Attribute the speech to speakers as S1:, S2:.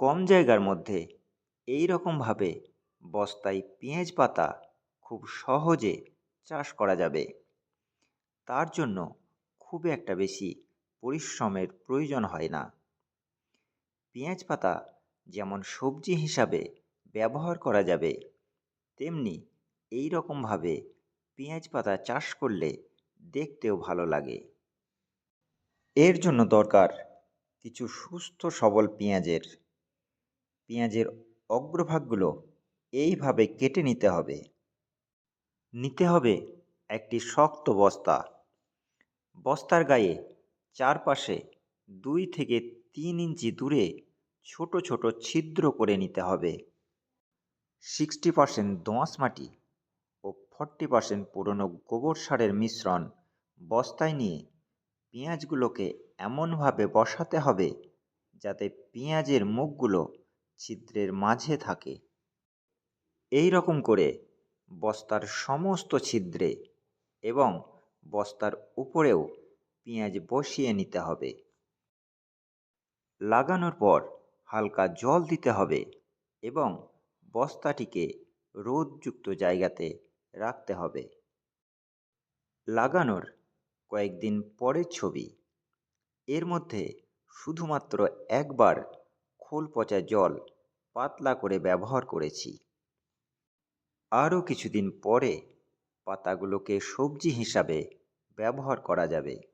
S1: কম জায়গার মধ্যে এই রকমভাবে বস্তায় পেঁয়াজ পাতা খুব সহজে চাষ করা যাবে। তার জন্য খুব একটা বেশি পরিশ্রমের প্রয়োজন হয় না। পেঁয়াজ পাতা যেমন সবজি হিসাবে ব্যবহার করা যাবে, তেমনি এই রকমভাবে পেঁয়াজ পাতা চাষ করলে দেখতেও ভালো লাগে। এর জন্য দরকার কিছু সুস্থ সবল পেঁয়াজের। পেঁয়াজের অগ্রভাগগুলো এইভাবে কেটে নিতে হবে। নিতে হবে একটি শক্ত বস্তা। বস্তার গায়ে চারপাশে 2 থেকে 3 ইঞ্চি দূরে ছোট ছোট ছিদ্র করে নিতে হবে। 60% দোআঁশ মাটি ও 40% পুরনো গোবর সারের মিশ্রণ বস্তায় নিয়ে পেঁয়াজগুলোকে এমনভাবে বসাতে হবে যাতে পেঁয়াজের মুখগুলো ছিদ্রের মাঝে থাকে। এই রকম করে বস্তার সমস্ত ছিদ্রে এবং বস্তার উপরেও পেঁয়াজ বসিয়ে নিতে হবে। লাগানোর পর হালকা জল দিতে হবে এবং বস্তাটিকে রোদযুক্ত জায়গাতে রাখতে হবে। লাগানোর কয়েকদিন পরের ছবি। এর মধ্যে শুধুমাত্র একবার খোল পচা জল পাতলা করে ব্যবহার করেছি। আরও কিছুদিন পরে পাতাগুলোকে সবজি হিসাবে ব্যবহার করা যাবে।